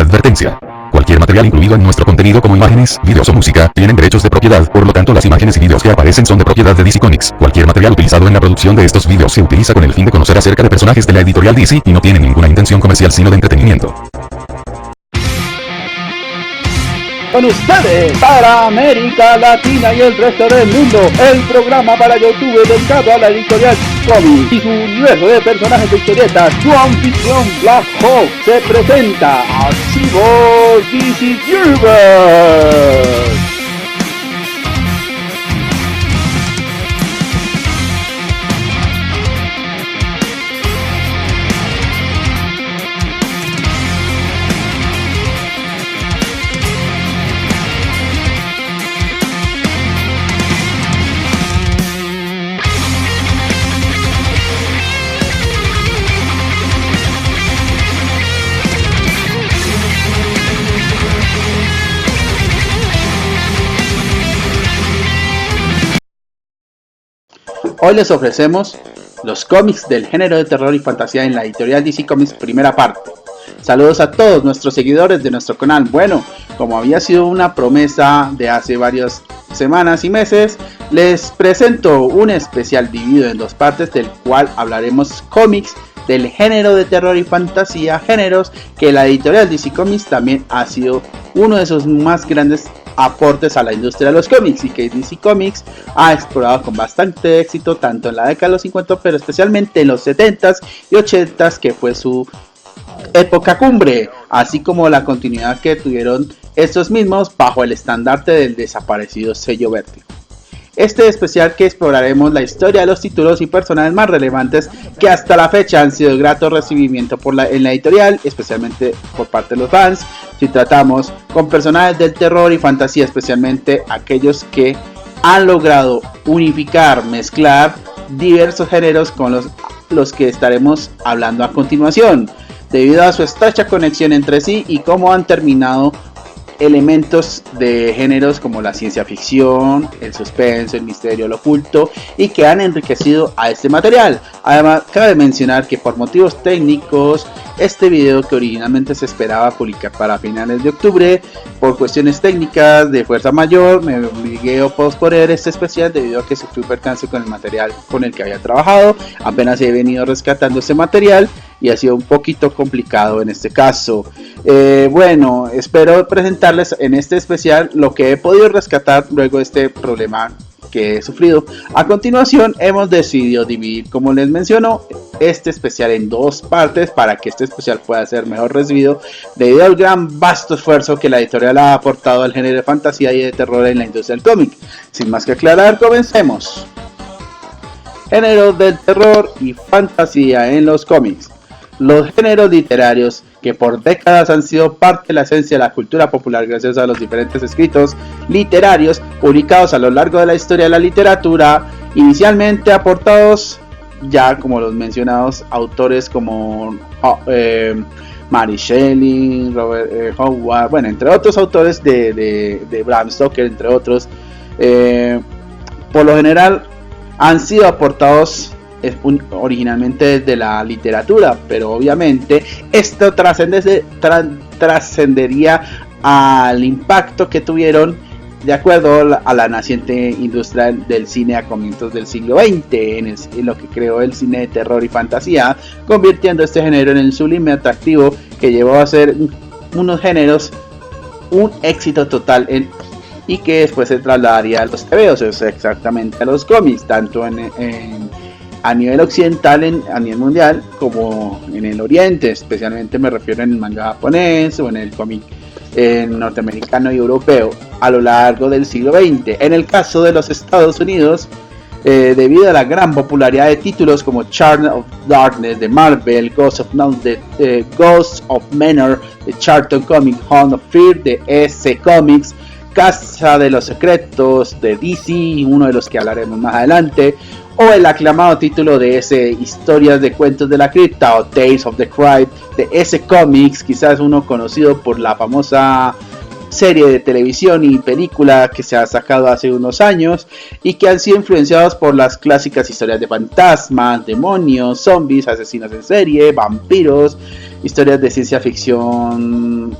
Advertencia. Cualquier material incluido en nuestro contenido como imágenes, videos o música, tienen derechos de propiedad, por lo tanto las imágenes y videos que aparecen son de propiedad de DC Comics. Cualquier material utilizado en la producción de estos videos se utiliza con el fin de conocer acerca de personajes de la editorial DC y no tiene ninguna intención comercial sino de entretenimiento. Con ustedes, para América Latina y el resto del mundo, el programa para YouTube dedicado a la editorial Comics y su universo de personajes de historietas, su anfitrión Black Hawk se presenta Archivos DC Universe. Hoy les ofrecemos los cómics del género de terror y fantasía en la editorial DC Comics primera parte. Saludos a todos nuestros seguidores de nuestro canal. Bueno, como había sido una promesa de hace varias semanas y meses, les presento un especial dividido en dos partes del cual hablaremos cómics del género de terror y fantasía, géneros que la editorial DC Comics también ha sido uno de sus más grandes aportes a la industria de los cómics y que DC Comics ha explorado con bastante éxito tanto en la década de los 50 pero especialmente en los 70s y 80s, que fue su época cumbre, así como la continuidad que tuvieron estos mismos bajo el estandarte del desaparecido sello Vértigo. Este especial que exploraremos la historia de los títulos y personajes más relevantes que hasta la fecha han sido de grato recibimiento en la editorial, especialmente por parte de los fans. Si tratamos con personajes del terror y fantasía, especialmente aquellos que han logrado unificar, mezclar diversos géneros con los que estaremos hablando a continuación, debido a su estrecha conexión entre sí y cómo han terminado elementos de géneros como la ciencia ficción, el suspenso, el misterio, lo oculto y que han enriquecido a este material. Además, cabe mencionar que por motivos técnicos, este video que originalmente se esperaba publicar para finales de octubre, por cuestiones técnicas de fuerza mayor, me obligué a posponer este especial debido a que sufrí un percance con el material con el que había trabajado. Apenas he venido rescatando este material y ha sido un poquito complicado en este caso. Bueno, espero presentarles en este especial lo que he podido rescatar luego de este problema que he sufrido. A continuación hemos decidido dividir, como les menciono, este especial en dos partes para que este especial pueda ser mejor recibido debido al gran vasto esfuerzo que la editorial ha aportado al género de fantasía y de terror en la industria del cómic. Sin más que aclarar, comencemos. Género del terror y fantasía en los cómics. Los géneros literarios que por décadas han sido parte de la esencia de la cultura popular gracias a los diferentes escritos literarios publicados a lo largo de la historia de la literatura, inicialmente aportados ya como los mencionados autores como Mary Shelley, Robert Howard, bueno, entre otros autores de Bram Stoker, entre otros, por lo general han sido aportados originalmente desde la literatura, pero obviamente esto trascendería al impacto que tuvieron de acuerdo a la naciente industria del cine a comienzos del siglo XX, en lo que creó el cine de terror y fantasía, convirtiendo este género en el sublime atractivo que llevó a ser unos géneros un éxito total y que después se trasladaría a los TVOs, o sea, exactamente a los cómics, tanto a nivel occidental, a nivel mundial, como en el oriente, especialmente me refiero en el manga japonés o en el cómic norteamericano y europeo a lo largo del siglo XX. En el caso de los Estados Unidos, debido a la gran popularidad de títulos como Charm of Darkness de Marvel, Ghosts of Manor de Charlton Comics, Hound of Fear de EC Comics, Casa de los Secretos de DC, uno de los que hablaremos más adelante, o el aclamado título de ese Historias de Cuentos de la Cripta o Tales of the Crypt de ese Comics, quizás uno conocido por la famosa serie de televisión y película que se ha sacado hace unos años y que han sido influenciados por las clásicas historias de fantasmas, demonios, zombies, asesinos en serie, vampiros, historias de ciencia ficción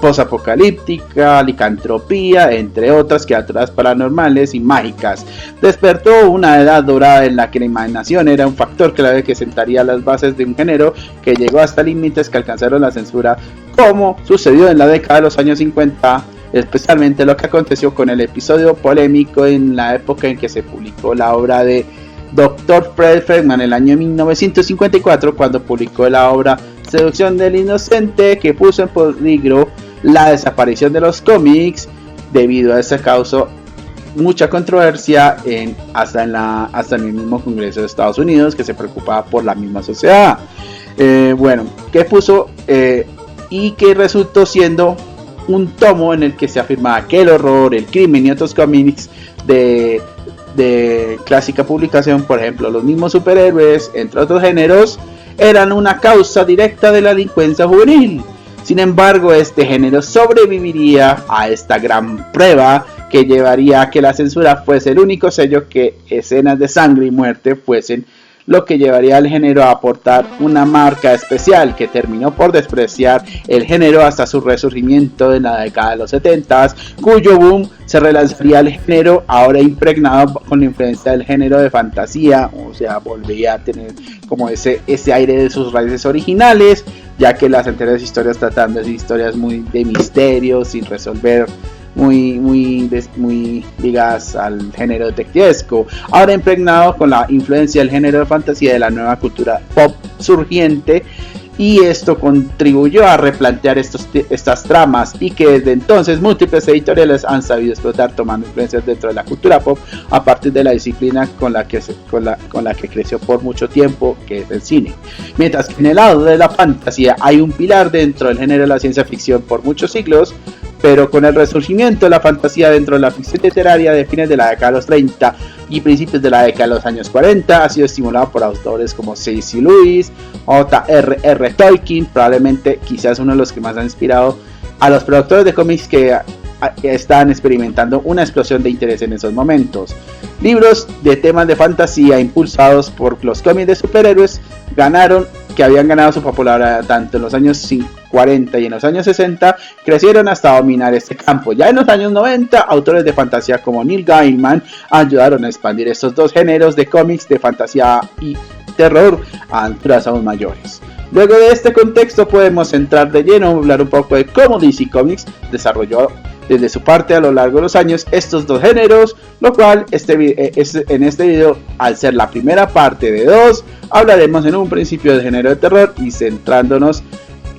posapocalíptica, licantropía, entre otras criaturas paranormales y mágicas. Despertó una edad dorada en la que la imaginación era un factor clave que sentaría las bases de un género que llegó hasta límites que alcanzaron la censura, como sucedió en la década de los años 50, especialmente lo que aconteció con el episodio polémico en la época en que se publicó la obra de Dr. Fred Friedman en el año 1954, cuando publicó la obra Seducción del Inocente, que puso en peligro la desaparición de los cómics. Debido a ese causó mucha controversia hasta en el mismo Congreso de Estados Unidos, que se preocupaba por la misma sociedad. Que puso y que resultó siendo un tomo en el que se afirmaba que el horror, el crimen y otros cómics de clásica publicación, por ejemplo los mismos superhéroes, entre otros géneros, eran una causa directa de la delincuencia juvenil. Sin embargo, este género sobreviviría a esta gran prueba que llevaría a que la censura fuese el único sello, que escenas de sangre y muerte fuesen lo que llevaría al género a aportar una marca especial, que terminó por despreciar el género hasta su resurgimiento en la década de los 70, cuyo boom se relanzaría al género ahora impregnado con la influencia del género de fantasía, o sea, volvía a tener como ese aire de sus raíces originales, ya que las anteriores historias tratan de historias muy de misterio, sin resolver, muy ligadas al género detectivesco, ahora impregnado con la influencia del género de fantasía de la nueva cultura pop surgiente, y esto contribuyó a replantear estas tramas, y que desde entonces múltiples editoriales han sabido explotar, tomando influencias dentro de la cultura pop a partir de la disciplina con la que creció por mucho tiempo, que es el cine. Mientras que en el lado de la fantasía hay un pilar dentro del género de la ciencia ficción por muchos siglos, pero con el resurgimiento de la fantasía dentro de la ficción literaria de fines de la década de los 30 y principios de la década de los años 40, ha sido estimulado por autores como C.S. Lewis, J.R.R. Tolkien, probablemente quizás uno de los que más han inspirado a los productores de cómics que están experimentando una explosión de interés en esos momentos. Libros de temas de fantasía impulsados por los cómics de superhéroes que habían ganado su popularidad tanto en los años 40 y en los años 60, crecieron hasta dominar este campo. Ya en los años 90, autores de fantasía como Neil Gaiman ayudaron a expandir estos dos géneros de cómics de fantasía y terror a alturas aún mayores. Luego de este contexto podemos entrar de lleno a hablar un poco de cómo DC Comics desarrolló desde su parte a lo largo de los años estos dos géneros, lo cual en este video, al ser la primera parte de dos, hablaremos en un principio del género de terror y centrándonos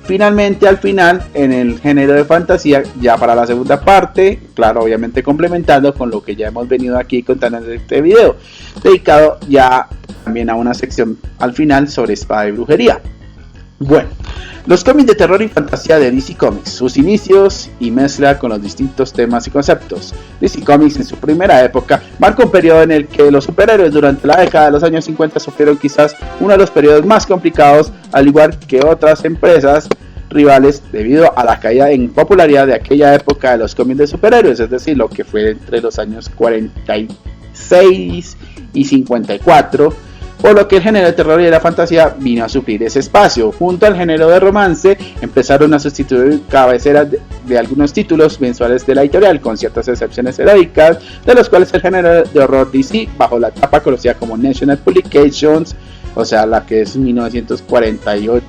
finalmente al final en el género de fantasía, ya para la segunda parte, claro, obviamente complementando con lo que ya hemos venido aquí contando en este video, dedicado ya también a una sección al final sobre espada y brujería. Bueno, los cómics de terror y fantasía de DC Comics, sus inicios y mezcla con los distintos temas y conceptos. DC Comics en su primera época marca un periodo en el que los superhéroes durante la década de los años 50 sufrieron quizás uno de los periodos más complicados, al igual que otras empresas rivales, debido a la caída en popularidad de aquella época de los cómics de superhéroes, es decir, lo que fue entre los años 46 y 54, por lo que el género de terror y de la fantasía vino a suplir ese espacio. Junto al género de romance empezaron a sustituir cabeceras de algunos títulos mensuales de la editorial, con ciertas excepciones heroicas, de los cuales el género de horror DC, bajo la etapa conocida como National Publications, o sea, la que es 1948,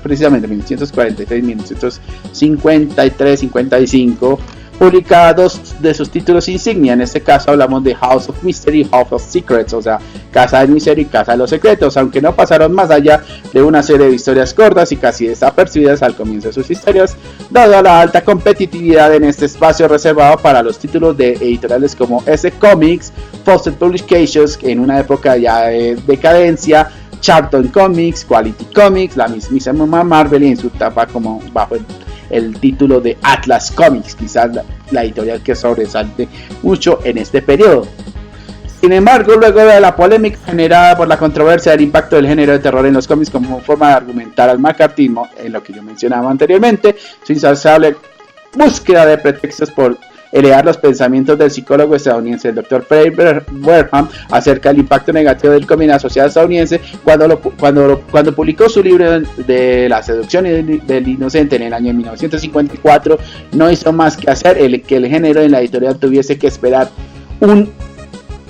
precisamente 1946, 1953, 55, publica dos de sus títulos insignia. En este caso hablamos de House of Mystery y House of Secrets, o sea, Casa del Misterio y Casa de los Secretos, aunque no pasaron más allá de una serie de historias cortas y casi desapercibidas al comienzo de sus historias, dado la alta competitividad en este espacio reservado para los títulos de editoriales como S Comics, Fawcett Publications, en una época ya de decadencia, Charlton Comics, Quality Comics, la mismísima Marvel, y en su etapa como bajo el título de Atlas Comics, quizás la editorial que sobresalte mucho en este periodo. Sin embargo, luego de la polémica generada por la controversia del impacto del género de terror en los cómics como forma de argumentar al macartismo, en lo que yo mencionaba anteriormente, su insaciable búsqueda de pretextos por elevar los pensamientos del psicólogo estadounidense, el Dr. Fred Wareham, acerca del impacto negativo del cómic en la sociedad estadounidense, cuando publicó su libro de La seducción del inocente en el año 1954, no hizo más que hacer que el género en la editorial tuviese que esperar un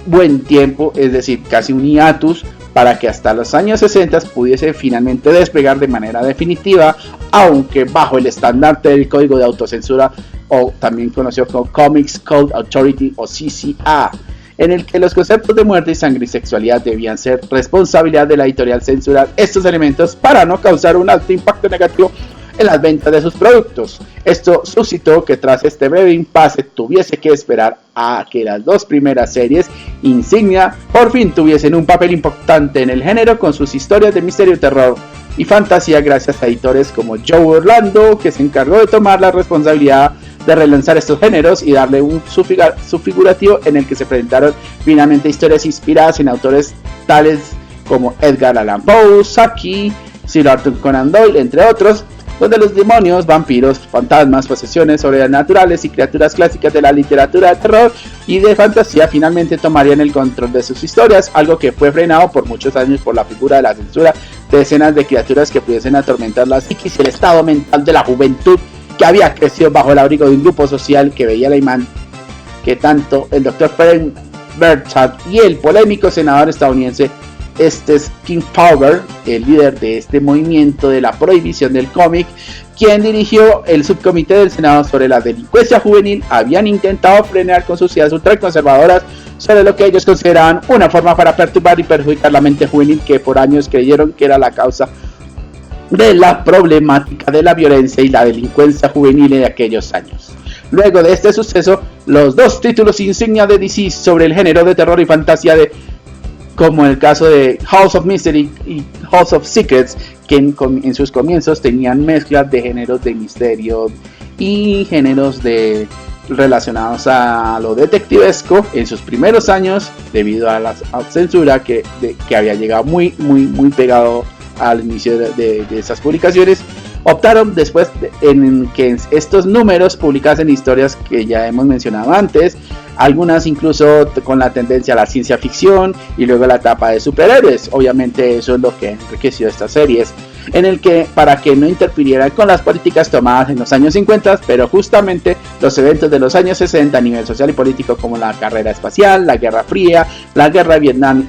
buen tiempo, es decir, casi un hiatus, para que hasta los años 60 pudiese finalmente despegar de manera definitiva, aunque bajo el estandarte del Código de Autocensura, o también conocido como Comics Code Authority o CCA, en el que los conceptos de muerte y sangre y sexualidad debían ser responsabilidad de la editorial censurar estos elementos para no causar un alto impacto negativo en las ventas de sus productos. Esto suscitó que tras este breve impasse tuviese que esperar a que las dos primeras series insignia por fin tuviesen un papel importante en el género con sus historias de misterio, terror y fantasía, gracias a editores como Joe Orlando, que se encargó de tomar la responsabilidad de relanzar estos géneros y darle un subfigurativo en el que se presentaron finalmente historias inspiradas en autores tales como Edgar Allan Poe, Saki, Sir Arthur Conan Doyle, entre otros, donde los demonios, vampiros, fantasmas, posesiones sobrenaturales y criaturas clásicas de la literatura de terror y de fantasía finalmente tomarían el control de sus historias, algo que fue frenado por muchos años por la figura de la censura de escenas de criaturas que pudiesen atormentar la psiquis y el estado mental de la juventud que había crecido bajo el abrigo de un grupo social que veía la imagen que tanto el Dr. Frank Bertrand y el polémico senador estadounidense King Power, el líder de este movimiento de la prohibición del cómic, quien dirigió el subcomité del Senado sobre la delincuencia juvenil, habían intentado frenar con sus ideas ultraconservadoras sobre lo que ellos consideraban una forma para perturbar y perjudicar la mente juvenil, que por años creyeron que era la causa de la problemática de la violencia y la delincuencia juvenil de aquellos años. Luego de este suceso, los dos títulos insignia de DC sobre el género de terror y fantasía, como el caso de House of Mystery y House of Secrets, que en sus comienzos tenían mezclas de géneros de misterio y géneros relacionados a lo detectivesco en sus primeros años, debido a la censura que había llegado muy pegado al inicio de esas publicaciones. Optaron después en que estos números publicasen historias que ya hemos mencionado antes, algunas incluso con la tendencia a la ciencia ficción, y luego la etapa de superhéroes. Obviamente eso es lo que enriqueció estas series, en el que, para que no interfirieran con las políticas tomadas en los años 50, pero justamente los eventos de los años 60 a nivel social y político, como la carrera espacial, la Guerra Fría, la Guerra de Vietnam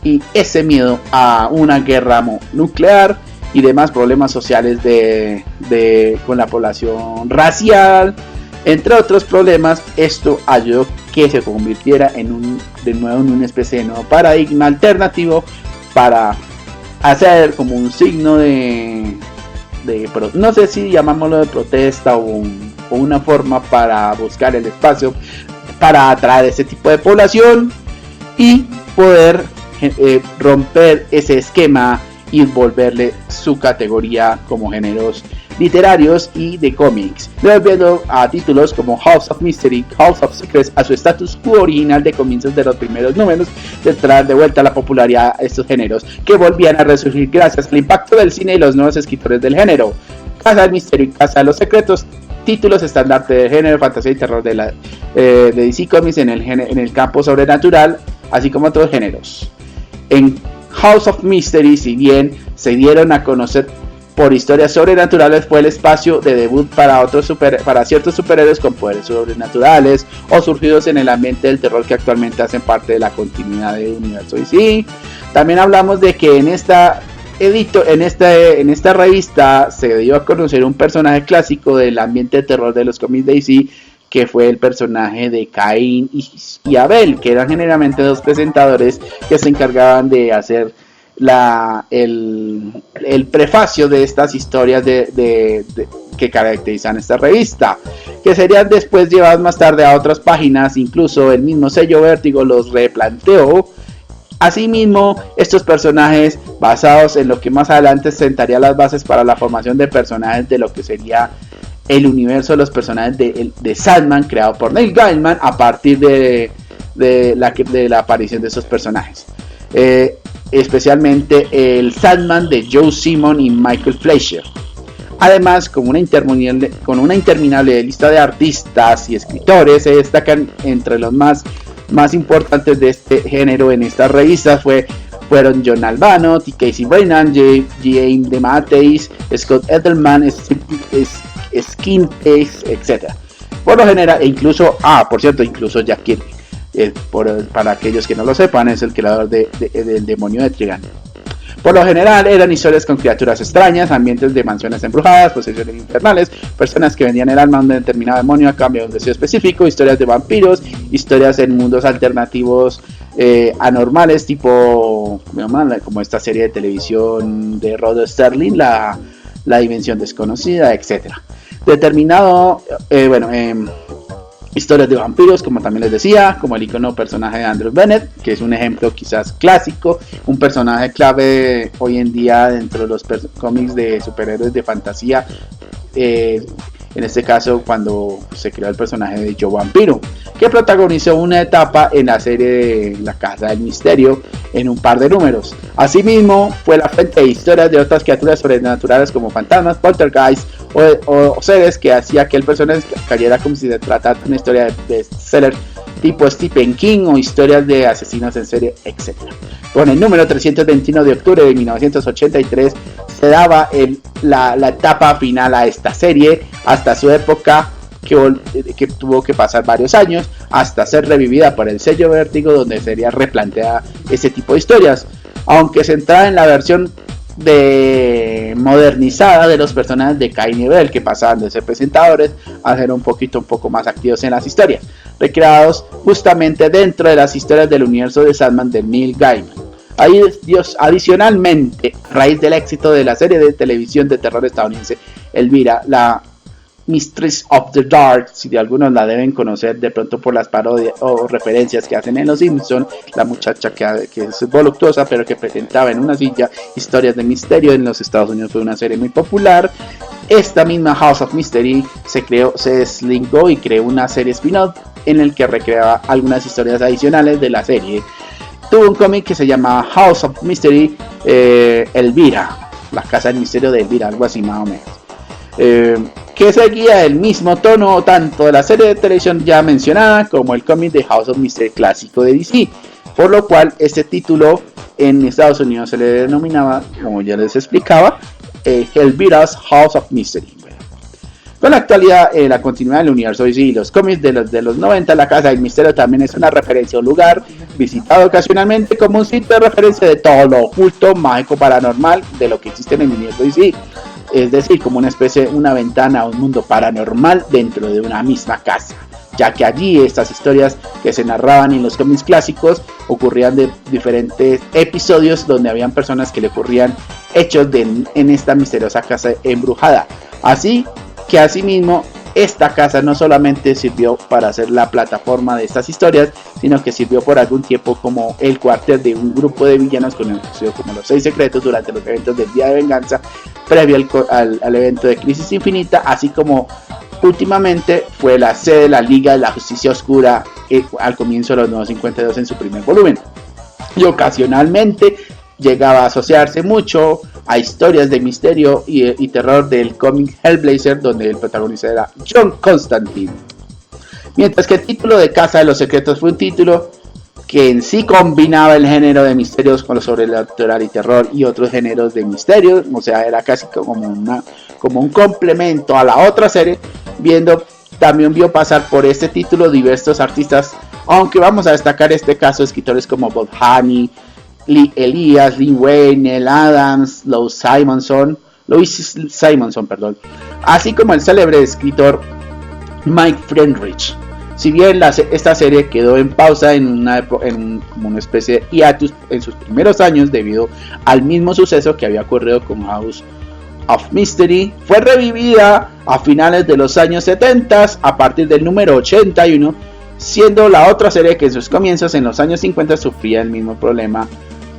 y ese miedo a una guerra nuclear y demás problemas sociales con la población racial, entre otros problemas. Esto ayudó que se convirtiera de nuevo en una especie de nuevo paradigma alternativo para hacer como un signo no sé si llamámoslo de protesta o una forma para buscar el espacio para atraer ese tipo de población y poder romper ese esquema y volverle su categoría como géneros literarios y de cómics, devolviendo a títulos como House of Mystery, House of Secrets a su status quo original de comienzos de los primeros números, de traer de vuelta la popularidad a estos géneros que volvían a resurgir gracias al impacto del cine y los nuevos escritores del género. Casa del Misterio y Casa de los Secretos, títulos estandarte del género fantasía y terror de DC Comics en el campo sobrenatural, así como otros géneros. En House of Mystery, si bien se dieron a conocer por historias sobrenaturales, fue el espacio de debut para ciertos superhéroes con poderes sobrenaturales o surgidos en el ambiente del terror que actualmente hacen parte de la continuidad del universo DC. También hablamos de que en esta revista se dio a conocer un personaje clásico del ambiente de terror de los cómics de DC, que fue el personaje de Caín y Abel, que eran generalmente dos presentadores que se encargaban de hacer el prefacio de estas historias que caracterizan esta revista, que serían después llevadas más tarde a otras páginas. Incluso el mismo sello Vértigo los replanteó. Asimismo, estos personajes, basados en lo que más adelante sentaría las bases para la formación de personajes de lo que sería el universo de los personajes de Sandman, creado por Neil Gaiman a partir de la aparición de esos personajes, especialmente el Sandman de Joe Simon y Michael Fleischer. Además, con una interminable lista de artistas y escritores, se destacan entre los más importantes de este género en estas revistas fueron John Albano, T. Casey Brennan, James DeMatteis, Scott Edelman, Skintex, etc. Por lo general, e incluso Jack Kirby, para aquellos que no lo sepan, es el creador del Demonio de Trigan. Por lo general eran historias con criaturas extrañas, ambientes de mansiones embrujadas, posesiones infernales, personas que vendían el alma a un determinado demonio a cambio de un deseo específico, historias de vampiros, historias en mundos alternativos anormales, tipo como esta serie de televisión de Rod Sterling, la Dimensión Desconocida, etc. Historias de vampiros, como también les decía, como el icono personaje de Andrew Bennett, que es un ejemplo quizás clásico, un personaje clave hoy en día dentro de los cómics de superhéroes de fantasía, en este caso cuando se creó el personaje de Joe Vampiro, que protagonizó una etapa en la serie de La Casa del Misterio en un par de números. Asimismo, fue la fuente de historias de otras criaturas sobrenaturales como fantasmas, poltergeist o seres que hacía que el personaje cayera como si se tratara de una historia de bestseller tipo Stephen King o historias de asesinos en serie, etc. Con el número 321 de octubre de 1983 se daba la etapa final a esta serie, hasta su época que tuvo que pasar varios años hasta ser revivida por el sello Vértigo, donde sería replanteada ese tipo de historias, aunque centrada en la versión modernizada de los personajes de Cain y Abel, que pasaban de ser presentadores a ser un poco más activos en las historias, recreados justamente dentro de las historias del universo de Sandman de Neil Gaiman. Adicionalmente, a raíz del éxito de la serie de televisión de terror estadounidense Elvira, la Mistress of the Dark, si algunos la deben conocer de pronto por las parodias o referencias que hacen en Los Simpson, la muchacha que es voluptuosa pero que presentaba en una silla historias de misterio en los Estados Unidos, fue una serie muy popular. Esta misma House of Mystery se deslindó y creó una serie spin-off en el que recreaba algunas historias adicionales de la serie. Tuvo un cómic que se llama House of Mystery Elvira, la casa del misterio de Elvira, algo así más o menos, que seguía el mismo tono tanto de la serie de televisión ya mencionada como el cómic de House of Mystery clásico de DC, por lo cual este título en Estados Unidos se le denominaba, como ya les explicaba, Elvira's House of Mystery. Con la actualidad, la continuidad del universo DC y los cómics de los 90, la Casa del Misterio también es una referencia a un lugar visitado ocasionalmente como un sitio de referencia de todo lo oculto, mágico, paranormal de lo que existe en el universo DC. Es decir, como una ventana a un mundo paranormal dentro de una misma casa, ya que allí estas historias que se narraban en los cómics clásicos ocurrían de diferentes episodios donde habían personas que le ocurrían hechos en esta misteriosa casa embrujada. Así que asimismo esta casa no solamente sirvió para hacer la plataforma de estas historias, sino que sirvió por algún tiempo como el cuartel de un grupo de villanos conocidos como los 6 secretos durante los eventos del Día de Venganza, previo al evento de Crisis Infinita, así como últimamente fue la sede de la Liga de la Justicia Oscura al comienzo de los Nuevos 52 en su primer volumen, y ocasionalmente llegaba a asociarse mucho a historias de misterio y terror del cómic Hellblazer, donde el protagonista era John Constantine. Mientras que el título de Casa de los Secretos fue un título que en sí combinaba el género de misterios con lo sobrenatural y terror y otros géneros de misterio, o sea, era casi como un complemento a la otra serie, también vio pasar por este título diversos artistas, aunque vamos a destacar este caso escritores como Bob Haney, Lee Elias, Lee Wayne, Neil Adams, Louis Simonson, así como el célebre escritor Mike Friedrich. Si bien esta serie quedó en pausa como una especie de hiatus en sus primeros años debido al mismo suceso que había ocurrido con House of Mystery, fue revivida a finales de los años 70 a partir del número 81, siendo la otra serie que en sus comienzos en los años 50 sufría el mismo problema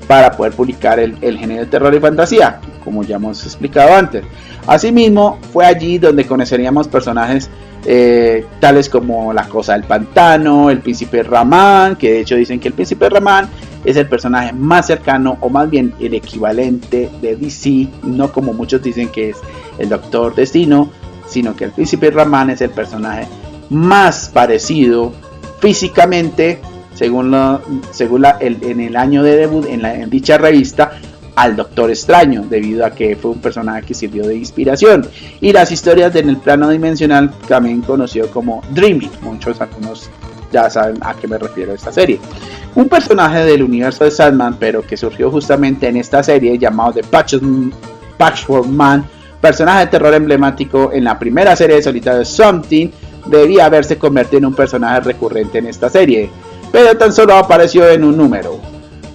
para poder publicar el género de terror y fantasía, como ya hemos explicado antes. Asimismo, fue allí donde conoceríamos personajes tales como la Cosa del Pantano, el Príncipe Ramán, que de hecho dicen que el Príncipe Ramán es el personaje más cercano, o más bien el equivalente de DC, no como muchos dicen que es el Doctor Destino, sino que el Príncipe Rahman es el personaje más parecido físicamente, en el año de debut en dicha revista, al Doctor Extraño, debido a que fue un personaje que sirvió de inspiración. Y las historias en el plano dimensional, también conocido como Dreaming, algunos ya saben a qué me refiero a esta serie. Un personaje del universo de Sandman, pero que surgió justamente en esta serie, llamado The Patchwork Man, personaje de terror emblemático en la primera serie de solitario Something, debía haberse convertido en un personaje recurrente en esta serie, pero tan solo apareció en un número.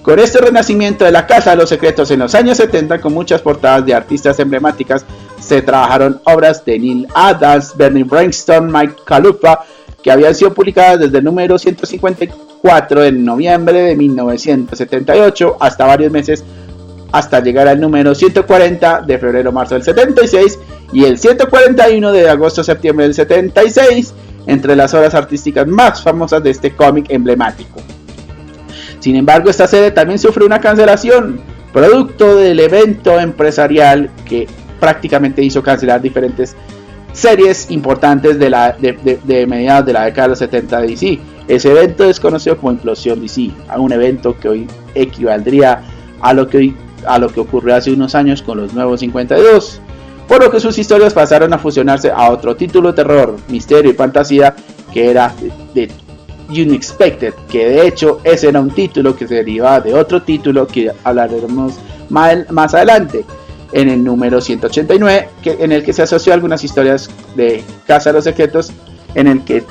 Con este renacimiento de la Casa de los Secretos en los años 70, con muchas portadas de artistas emblemáticas, se trabajaron obras de Neil Adams, Bernie Wrightson, Mike Kaluuya, que habían sido publicadas desde el número 154 en noviembre de 1978 hasta varios meses, hasta llegar al número 140 de febrero-marzo del 76 y el 141 de agosto-septiembre del 76, entre las obras artísticas más famosas de este cómic emblemático. Sin embargo, esta serie también sufre una cancelación, producto del evento empresarial que prácticamente hizo cancelar diferentes series importantes de mediados de la década de los 70 de DC. Ese evento es conocido como Implosión DC, a un evento que hoy equivaldría a lo que ocurrió hace unos años con los Nuevos 52, por lo que sus historias pasaron a fusionarse a otro título de terror, misterio y fantasía, que era The Unexpected, que de hecho ese era un título que se derivaba de otro título que hablaremos más adelante, en el número 189, en el que se asoció algunas historias de Casa de los Secretos, en el que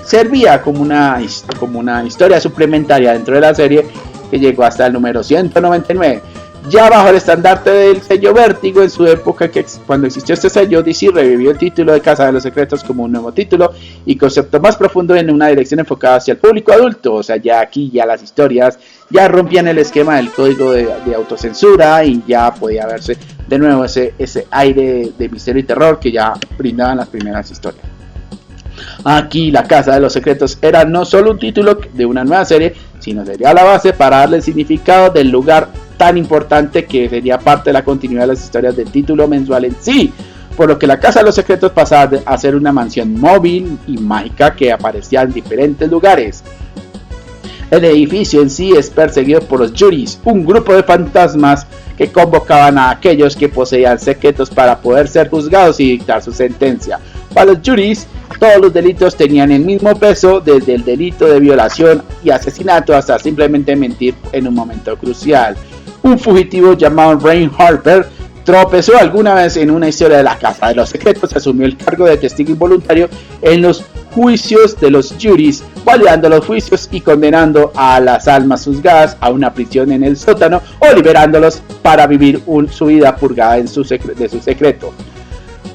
servía como una historia suplementaria dentro de la serie, que llegó hasta el número 199. Ya bajo el estandarte del sello Vértigo, en su época, cuando existió este sello, DC revivió el título de Casa de los Secretos como un nuevo título y concepto más profundo en una dirección enfocada hacia el público adulto. O sea, ya aquí ya las historias ya rompían el esquema del código de autocensura y ya podía verse de nuevo ese aire de misterio y terror que ya brindaban las primeras historias. Aquí la Casa de los Secretos era no solo un título de una nueva serie, sino sería la base para darle el significado del lugar tan importante que sería parte de la continuidad de las historias del título mensual en sí, por lo que la Casa de los Secretos pasaba a ser una mansión móvil y mágica que aparecía en diferentes lugares. El edificio en sí es perseguido por los Juries, un grupo de fantasmas que convocaban a aquellos que poseían secretos para poder ser juzgados y dictar su sentencia. Para los Juries, todos los delitos tenían el mismo peso, desde el delito de violación y asesinato hasta simplemente mentir en un momento crucial. Un fugitivo llamado Rain Harper tropezó alguna vez en una historia de la Casa de los Secretos, asumió el cargo de testigo involuntario en los juicios de los Juries, validando los juicios y condenando a las almas juzgadas a una prisión en el sótano o liberándolos para vivir su vida purgada de su secreto.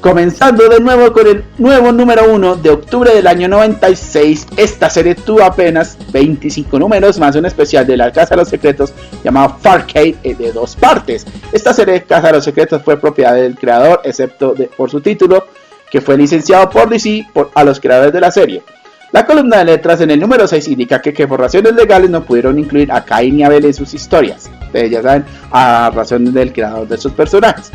Comenzando de nuevo con el nuevo número 1 de octubre del año 96, esta serie tuvo apenas 25 números, más un especial de la Casa de los Secretos llamado Farcade de 2 partes. Esta serie de Casa de los Secretos fue propiedad del creador, excepto por su título, que fue licenciado por DC a los creadores de la serie. La columna de letras en el número 6 indica que por razones legales no pudieron incluir a Cain y Abel en sus historias. Ustedes ya saben, a razón del creador de sus personajes.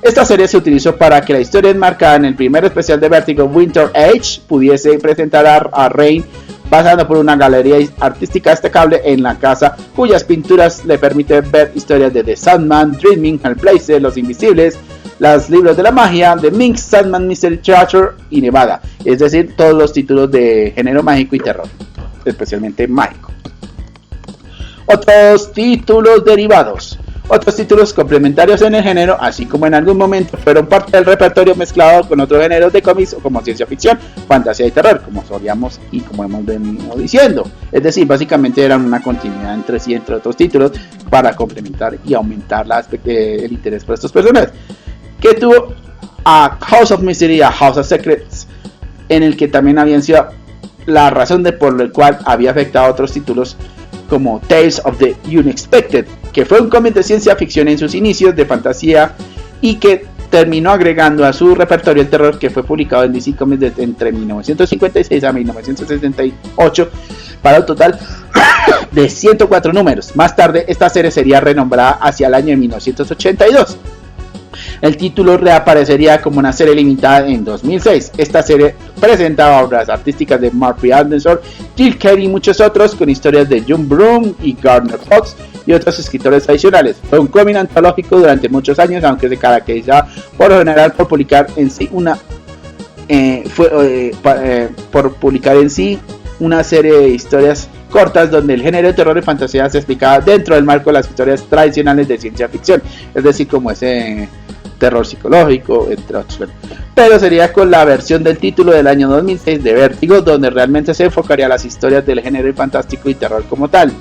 Esta serie se utilizó para que la historia enmarcada en el primer especial de Vértigo, Winter Age, pudiese presentar a Rain pasando por una galería artística destacable en la casa, cuyas pinturas le permiten ver historias de The Sandman, Dreaming, Hellblazer, Los Invisibles, los libros de la magia, The Minx, Sandman Mystery Theater y Nevada, es decir, todos los títulos de género mágico y terror, especialmente mágico. Otros títulos derivados. Otros títulos complementarios en el género, así como en algún momento fueron parte del repertorio mezclado con otros géneros de cómics como ciencia ficción, fantasía y terror, como solíamos y como hemos venido diciendo. Es decir, básicamente eran una continuidad entre sí, entre otros títulos, para complementar y aumentar el interés por estos personajes. Que tuvo a House of Mystery y a House of Secrets, en el que también habían sido la razón por la cual había afectado a otros títulos como Tales of the Unexpected, que fue un cómic de ciencia ficción en sus inicios, de fantasía, y que terminó agregando a su repertorio el terror, que fue publicado en DC Comics entre 1956 a 1968 para un total de 104 números. Más tarde esta serie sería renombrada hacia el año 1982. El título reaparecería como una serie limitada en 2006. Esta serie presentaba obras artísticas de Murphy Anderson, Jill Carey y muchos otros, con historias de John Broome y Gardner Fox y otros escritores adicionales. Fue un cómic antológico durante muchos años, aunque se caracterizaba por lo general por publicar en sí una serie de historias cortas donde el género de terror y fantasía se explicaba dentro del marco de las historias tradicionales de ciencia ficción, es decir, como ese terror psicológico, entre otros. Pero sería con la versión del título del año 2006 de Vértigo, donde realmente se enfocaría las historias del género y fantástico y terror como tal,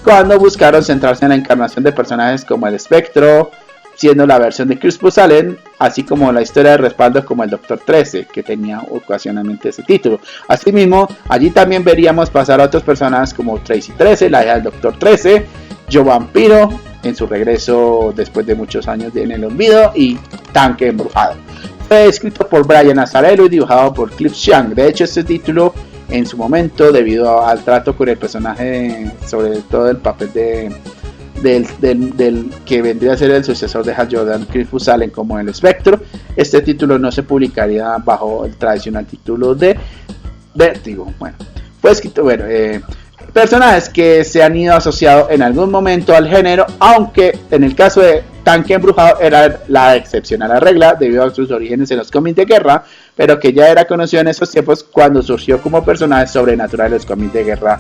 cuando buscaron centrarse en la encarnación de personajes como el Espectro, siendo la versión de Crispus Allen, así como la historia de respaldo como el Doctor 13, que tenía ocasionalmente ese título. Asimismo, allí también veríamos pasar a otros personajes como Tracy 13, la hija del Doctor 13, Joe Vampiro, en su regreso después de muchos años en el olvido, y Tanque Embrujado. Fue escrito por Brian Azzarello y dibujado por Cliff Chiang. De hecho, este título, en su momento, debido al trato con el personaje, sobre todo el papel del que vendría a ser el sucesor de Hal Jordan, Crispus Allen, como el Espectro, este título no se publicaría bajo el tradicional título de Vértigo. Bueno, fue escrito, personajes que se han ido asociados en algún momento al género, aunque en el caso de Tanque Embrujado era la excepción a la regla debido a sus orígenes en los cómics de guerra, pero que ya era conocido en esos tiempos cuando surgió como personaje sobrenatural en los cómics de guerra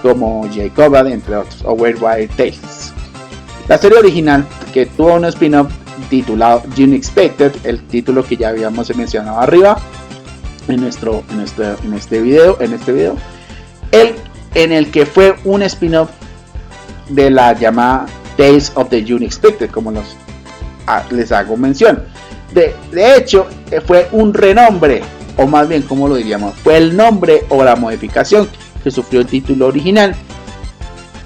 como Jacob, entre otros, o Weird Wild Tales. La serie original, que tuvo un spin-off titulado Unexpected, el título que ya habíamos mencionado arriba en este video, en el que fue un spin-off de la llamada Tales of the Unexpected, como les hago mención. De hecho, fue un renombre, o más bien, como lo diríamos, fue el nombre o la modificación que sufrió el título original.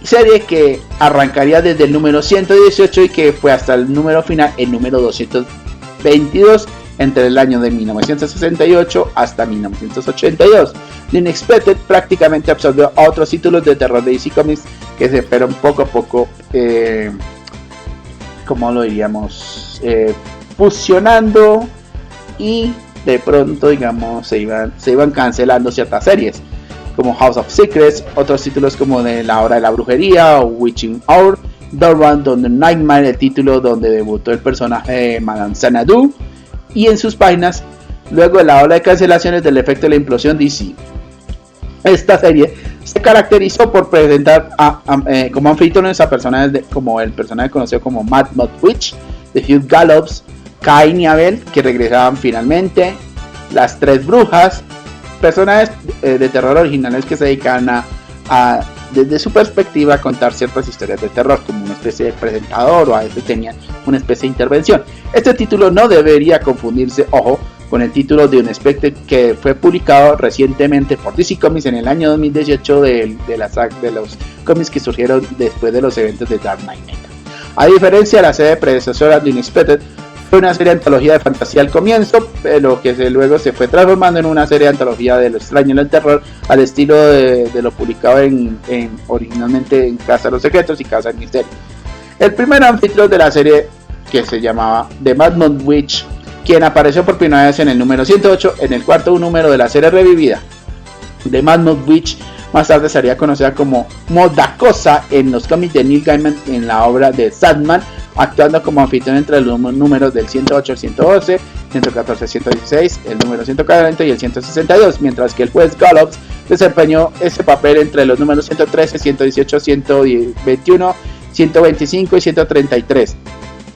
Serie que arrancaría desde el número 118 y que fue hasta el número final, el número 222, entre el año de 1968 hasta 1982. The Unexpected prácticamente absorbió a otros títulos de terror de DC Comics que se fueron poco a poco, como lo diríamos, fusionando, y de pronto, digamos, se iban cancelando ciertas series como House of Secrets, otros títulos como de La Hora de la Brujería o Witching Hour, Dormant on the Nightmare, el título donde debutó el personaje de Madame Xanadu, y en sus páginas, luego de la ola de cancelaciones del efecto de la implosión DC. Esta serie se caracterizó por presentar como anfitriones a personajes como el personaje conocido como Mad Mod Witch, de Hugh Gallops, Cain y Abel, que regresaban finalmente, las tres brujas, personajes de terror originales que se dedican desde su perspectiva a contar ciertas historias de terror, como una especie de presentador, o a veces tenían una especie de intervención. Este título no debería confundirse, ojo, con el título de Unexpected, que fue publicado recientemente por DC Comics en el año 2018 de los cómics que surgieron después de los eventos de Dark Knight. A diferencia de la serie predecesora de Unexpected, fue una serie de antología de fantasía al comienzo, pero que luego se fue transformando en una serie de antología de lo extraño y el terror, al estilo de lo publicado originalmente en Casa de los Secretos y Casa del Misterio. El primer anfitrión de la serie, que se llamaba The Mad Mod Witch, quien apareció por primera vez en el número 108, en el cuarto número de la serie revivida. The Mad Mod Witch más tarde sería conocida como Modacosa en los cómics de Neil Gaiman en la obra de Sandman, actuando como anfitrión entre los números del 108 al 112, 114 al 116, el número 140 y el 162, mientras que el juez Gallops desempeñó ese papel entre los números 113, 118, 121, 125 y 133.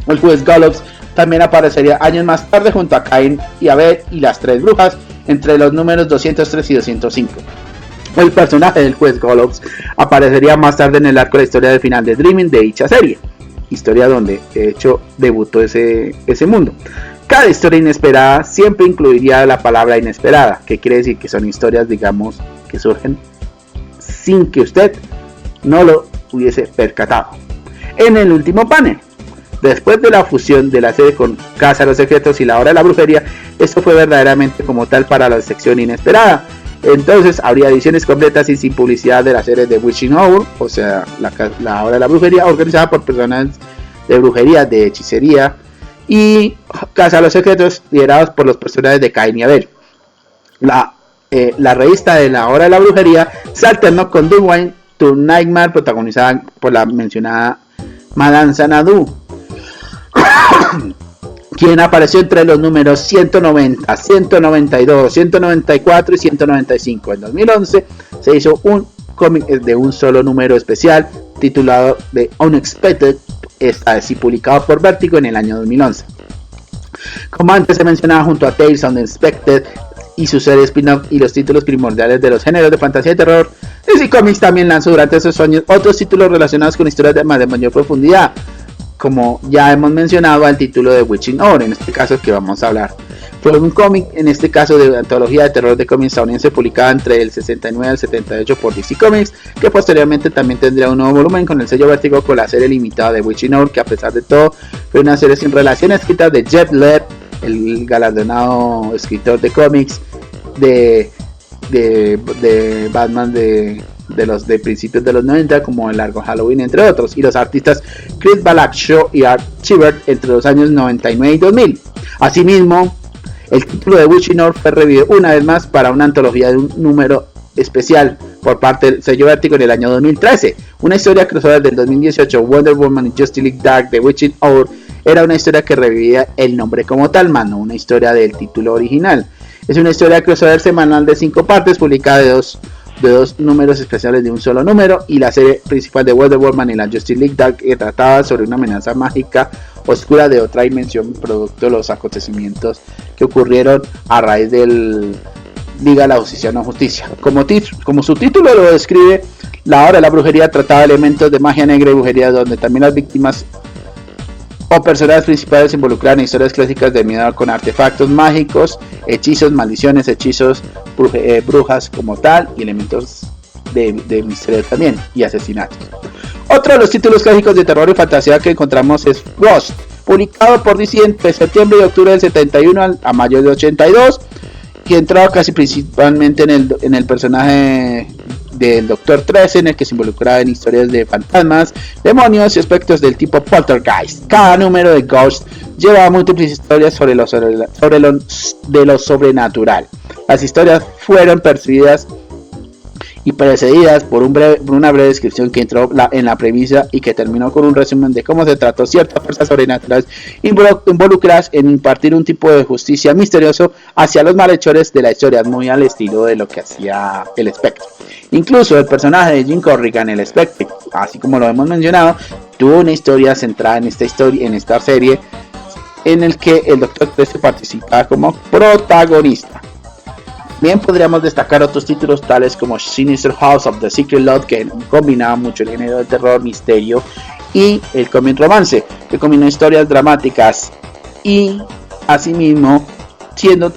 El juez Gallops también aparecería años más tarde junto a Cain y Abel y las tres brujas entre los números 203 y 205. El personaje del juez Gallops aparecería más tarde en el arco de la historia del final de Dreaming de dicha serie, historia donde de hecho debutó ese mundo. Cada historia inesperada siempre incluiría la palabra inesperada, que quiere decir que son historias, digamos, que surgen sin que usted no lo hubiese percatado. En el último panel, después de la fusión de la serie con Casa de los Secretos y La Hora de la Brujería, esto fue verdaderamente como tal para la sección inesperada. Entonces habría ediciones completas y sin publicidad de la serie de Witching Hour, o sea, la Hora de la Brujería, organizada por personas de brujería, de hechicería, y Casa de los Secretos, liderados por los personajes de Cain y Abel. La revista de la Hora de la Brujería se alternó con Dwayne to Nightmare, protagonizada por la mencionada Madame Xanadu, quien apareció entre los números 190, 192, 194 y 195. En 2011 se hizo un cómic de un solo número especial titulado The Unexpected, esta vez publicado por Vértigo en el año 2011. Como antes se mencionaba, junto a Tales of the Unexpected y su serie spin-off y los títulos primordiales de los géneros de fantasía y terror, DC Comics también lanzó durante esos años otros títulos relacionados con historias de mayor profundidad, como ya hemos mencionado el título de Witching Hour, en este caso que vamos a hablar. Fue un cómic, en este caso de antología de terror de cómics estadounidense, publicada entre el 69 y el 78 por DC Comics, que posteriormente también tendría un nuevo volumen con el sello Vértigo con la serie limitada de Witching Hour, que a pesar de todo fue una serie sin relación escrita de Jeff Lemire, el galardonado escritor de cómics de Batman de principios de los 90, como El Largo Halloween, entre otros, y los artistas Chris Balakshaw y Art Chibert entre los años 99 y 2000. Asimismo, el título de Witching Hour fue revivido una vez más para una antología de un número especial por parte del sello Vértigo en el año 2013. Una historia crossover del 2018, Wonder Woman y Justice League Dark de Witching Hour, era una historia que revivía el nombre como tal, más no una historia del título original. Es una historia crossover semanal de 5 partes, publicada de dos números especiales de un solo número, y la serie principal de Wonder Woman y la Justice League Dark, que trataba sobre una amenaza mágica oscura de otra dimensión producto de los acontecimientos que ocurrieron a raíz del Liga de la Justicia no Justicia. Como su título lo describe, la Hora de la Brujería trataba elementos de magia negra y brujería, donde también las víctimas o personajes principales se involucran en historias clásicas de miedo con artefactos mágicos, hechizos, maldiciones, hechizos, brujas como tal, y elementos de misterio también, y asesinatos. Otro de los títulos clásicos de terror y fantasía que encontramos es Ghost, publicado por DC entre septiembre y octubre del 71 a mayo del 82, que entraba casi principalmente en el personaje del Doctor 13, en el que se involucraba en historias de fantasmas, demonios y aspectos del tipo poltergeist. Cada número de Ghost llevaba múltiples historias sobre lo sobrenatural. Las historias fueron percibidas y precedidas por una breve descripción que entró en la premisa y que terminó con un resumen de cómo se trató ciertas fuerzas sobrenaturales involucradas en impartir un tipo de justicia misterioso hacia los malhechores de la historia, muy al estilo de lo que hacía el Spectre. Incluso el personaje de Jim Corrigan, el Spectre, así como lo hemos mencionado, tuvo una historia centrada en esta serie, en el que el Doctor 13 participaba como protagonista. Bien, podríamos destacar otros títulos tales como Sinister House of the Secret Lord, que combinaba mucho el género de terror, misterio y el cómic romance, que combinó historias dramáticas y asimismo siendo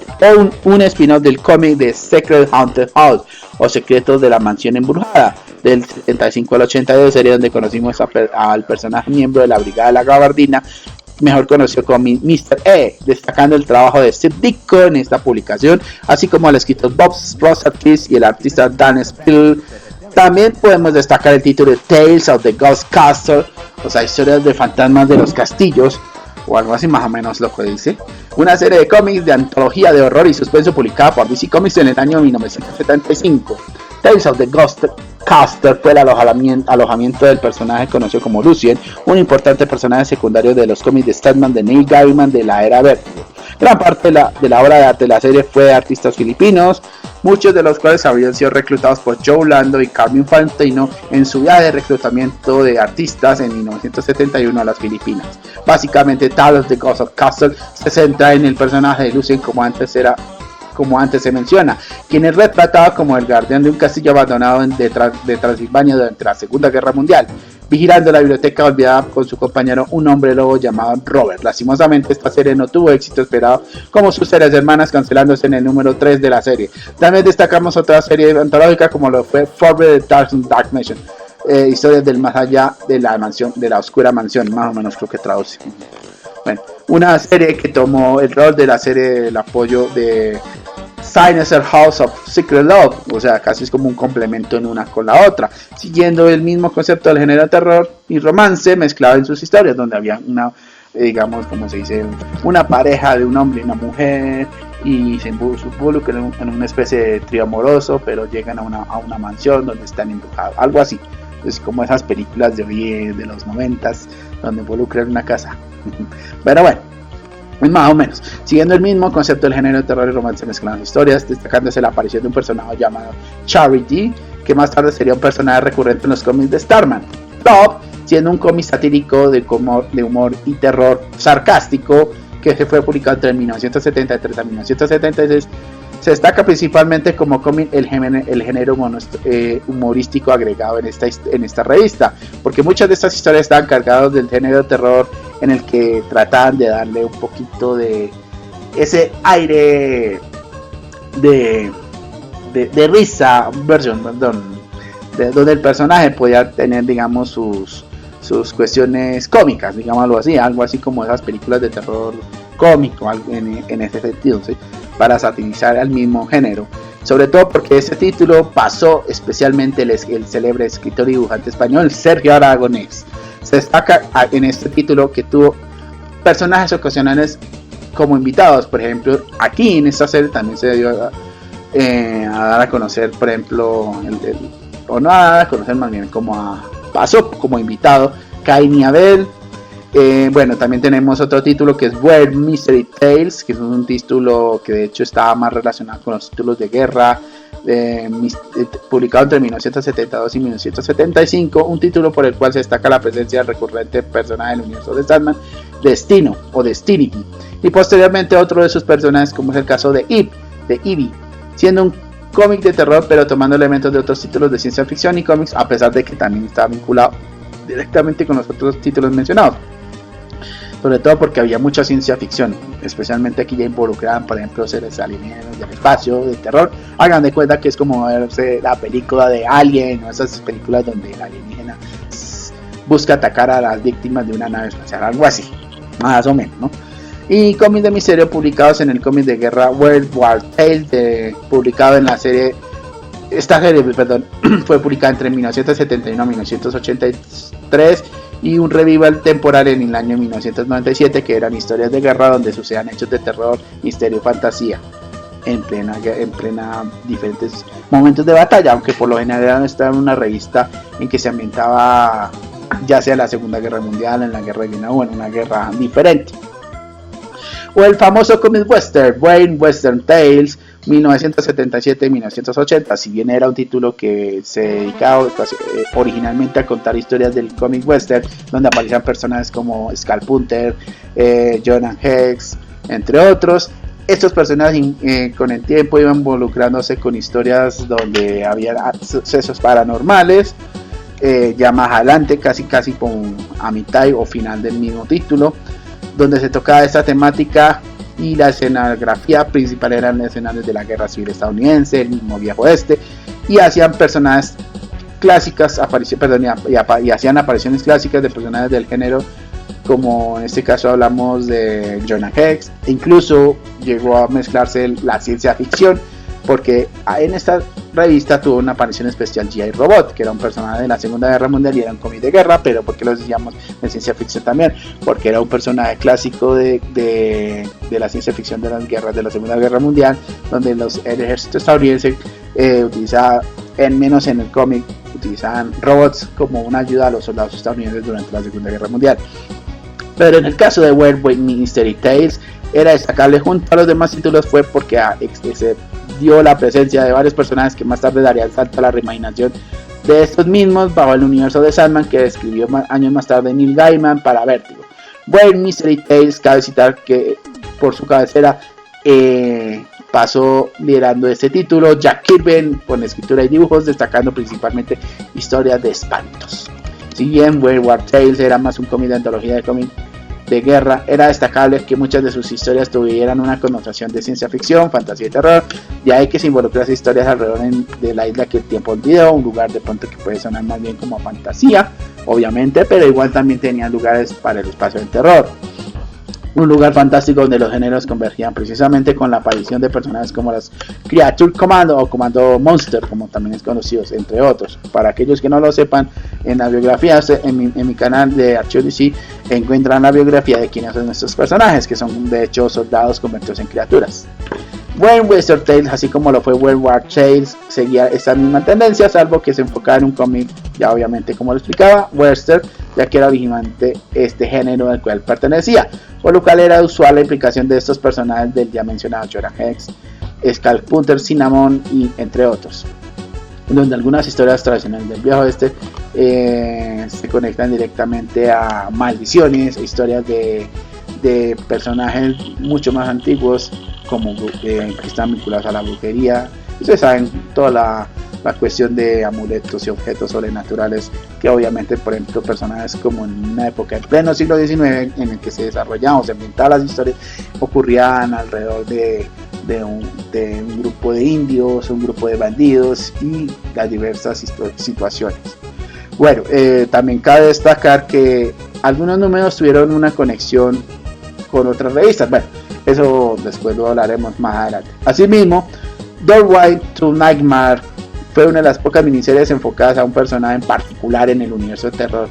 un spin-off del cómic de Secret Haunted House o Secretos de la Mansión Embrujada del 75 al 82, serie donde conocimos al personaje miembro de la Brigada de la Gabardina, mejor conocido como Mr. E, destacando el trabajo de Steve Ditko en esta publicación, así como al escritor Bob Rosatis y el artista Dan Spiel. También podemos destacar el título de Tales of the Ghost Castle, o sea, historias de fantasmas de los castillos, o algo así más o menos lo que dice. Una serie de cómics de antología de horror y suspenso publicada por DC Comics en el año 1975. Tales of the Ghost Castle fue el alojamiento del personaje conocido como Lucien, un importante personaje secundario de los cómics de Statman de Neil Gaiman de la era Vértigo. Gran parte de la obra de arte de la serie fue de artistas filipinos, muchos de los cuales habían sido reclutados por Joe Lando y Carmen Fantino en su viaje de reclutamiento de artistas en 1971 a las Filipinas. Básicamente, Tales of the Ghost Castle se centra en el personaje de Lucien como antes se menciona, quien es retratado como el guardián de un castillo abandonado de Transilvania durante la Segunda Guerra Mundial, vigilando la biblioteca olvidada con su compañero, un hombre lobo llamado Robert. Lastimosamente, esta serie no tuvo éxito esperado como sus series hermanas, cancelándose en el número 3 de la serie. También destacamos otra serie antológica como lo fue Forbidden Dark Mansion, historias del más allá de la mansión, de la oscura mansión, más o menos creo que traduce. Bueno, una serie que tomó el rol de la serie, el apoyo de Sinister House of Secret Love, o sea, casi es como un complemento en una con la otra, siguiendo el mismo concepto del género de terror y romance mezclado en sus historias, donde había digamos, como se dice, una pareja de un hombre y una mujer, y se involucran en una especie de trío amoroso, pero llegan a una mansión donde están embrujados, algo así. Es como esas películas de hoy, de los 90s, donde involucran una casa. Pero bueno, más o menos, siguiendo el mismo concepto del género de terror y romance mezclando historias, destacándose la aparición de un personaje llamado Charity, que más tarde sería un personaje recurrente en los cómics de Starman. Top, siendo un cómic satírico de humor y terror sarcástico, que se fue publicado entre 1973 a 1976, se destaca principalmente como cómic el género humorístico agregado en esta revista, porque muchas de estas historias estaban cargadas del género de terror, en el que trataban de darle un poquito de ese aire de risa, donde el personaje podía tener, digamos, sus cuestiones cómicas, digámoslo así, algo así como esas películas de terror cómico en ese sentido, ¿sí? Para satirizar al mismo género, sobre todo porque ese título pasó especialmente el célebre escritor y dibujante español Sergio Aragonés. Se destaca en este título que tuvo personajes ocasionales como invitados. Por ejemplo, aquí en esta serie también se dio a dar a conocer, por ejemplo, o no a dar a conocer, más bien pasó como invitado Cain y Abel. Bueno, también tenemos otro título que es Weird Mystery Tales, que es un título que de hecho estaba más relacionado con los títulos de guerra, publicado entre 1972 y 1975, un título por el cual se destaca la presencia del recurrente personaje del universo de Sandman, Destino o Destiny, y posteriormente otro de sus personajes, como es el caso de Ivy, siendo un cómic de terror pero tomando elementos de otros títulos de ciencia ficción y cómics, a pesar de que también está vinculado directamente con los otros títulos mencionados, sobre todo porque había mucha ciencia ficción, especialmente aquí ya involucraban, por ejemplo, seres alienígenas del espacio, de terror. Hagan de cuenta que es como verse la película de Alien, o esas películas donde el alienígena busca atacar a las víctimas de una nave espacial, algo así, más o menos, ¿no? Y cómics de misterio publicados en el cómic de guerra World War Tales, publicado en la serie. Esta serie, fue publicada entre 1971 y 1983, y un revival temporal en el año 1997, que eran historias de guerra donde sucedan hechos de terror, misterio y fantasía en plena diferentes momentos de batalla, aunque por lo general estaba en una revista en que se ambientaba ya sea en la Segunda Guerra Mundial, en la Guerra de Vietnam o en una guerra diferente. O el famoso comic western, Weird Western Tales, 1977-1980, si bien era un título que se dedicaba originalmente a contar historias del comic western, donde aparecían personajes como Skullpunter, Jonah Hex, entre otros. Estos personajes con el tiempo iban involucrándose con historias donde había sucesos paranormales, ya más adelante, casi con a mitad o final del mismo título, donde se tocaba esta temática, y la escenografía principal eran escenarios de la guerra civil estadounidense, el mismo viejo oeste, y hacían personajes clásicas, y hacían apariciones clásicas de personajes del género, como en este caso hablamos de Jonah Hex, e incluso llegó a mezclarse la ciencia ficción, porque en esta revista tuvo una aparición especial G.I. Robot, que era un personaje de la Segunda Guerra Mundial y era un cómic de guerra, pero ¿por qué lo decíamos de ciencia ficción también? Porque era un personaje clásico de la ciencia ficción de las guerras de la Segunda Guerra Mundial, donde el ejército estadounidense utilizaba, menos en el cómic, utilizaban robots como una ayuda a los soldados estadounidenses durante la Segunda Guerra Mundial. Pero en el caso de Weird Mystery Tales, era destacable junto a los demás títulos fue porque se dio la presencia de varios personajes que más tarde darían salto a la reimaginación de estos mismos bajo el universo de Sandman, que escribió años más tarde Neil Gaiman para Vértigo. Weird Mystery Tales, cabe citar que por su cabecera pasó liderando este título Jack Kirby con escritura y dibujos, destacando principalmente historias de espantos. Si bien Weird War Tales era más un cómic de antología de cómic de guerra, era destacable que muchas de sus historias tuvieran una connotación de ciencia ficción, fantasía y terror, de ahí que se involucrasen historias alrededor de la isla que el tiempo olvidó, un lugar de pronto que puede sonar más bien como fantasía, obviamente, pero igual también tenían lugares para el espacio del terror. un lugar fantástico donde los géneros convergían precisamente con la aparición de personajes como las Creature Commando o Comando Monster, como también es conocido, entre otros. Para aquellos que no lo sepan, en la biografía, en mi canal de Archivo DC, encuentran la biografía de quienes son estos personajes, que son de hecho soldados convertidos en criaturas. When Western Tales, así como lo fue World War Tales, seguía esta misma tendencia, salvo que se enfocaba en un cómic, ya obviamente como lo explicaba, western, ya que era originalmente este género al cual pertenecía, por lo cual era usual la implicación de estos personajes del ya mencionado Jordan Hex, Skullpunter, Cinnamon y entre otros, donde algunas historias tradicionales del viejo oeste se conectan directamente a maldiciones, historias de personajes mucho más antiguos como que están vinculados a la brujería. Ustedes saben toda la cuestión de amuletos y objetos sobrenaturales que obviamente, por ejemplo, personajes como en una época en pleno siglo XIX en el que se desarrollaban o se inventaban las historias, ocurrían alrededor de un grupo de indios, un grupo de bandidos y las diversas situaciones. Bueno, también cabe destacar que algunos números tuvieron una conexión con otras revistas. Bueno, eso después lo hablaremos más adelante. Asimismo, Doorway to Nightmare fue una de las pocas miniseries enfocadas a un personaje en particular en el universo de terror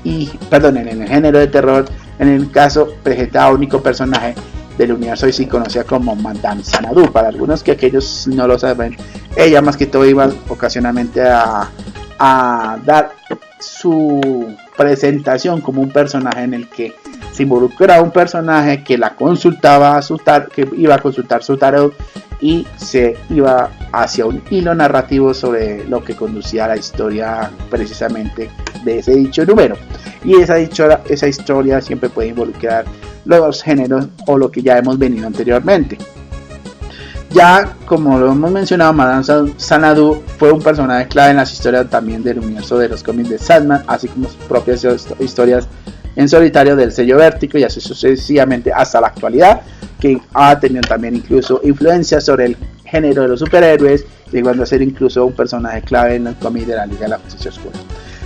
en el género de terror. En el caso presentaba un único personaje del universo y se conocía como Madame Xanadu. Para algunos que aquellos no lo saben, ella más que todo iba ocasionalmente a dar su presentación como un personaje en el que se involucraba un personaje que la consultaba que iba a consultar su tarot y se iba hacia un hilo narrativo sobre lo que conducía a la historia precisamente de ese dicho número. Y esa historia siempre puede involucrar los géneros o lo que ya hemos venido anteriormente. Ya como lo hemos mencionado, Madame Xanadu fue un personaje clave en las historias también del universo de los cómics de Sandman, así como sus propias historias en solitario del sello Vértigo y así sucesivamente hasta la actualidad, que ha tenido también incluso influencia sobre el género de los superhéroes, llegando a ser incluso un personaje clave en el cómic de la Liga de la Justicia Oscura.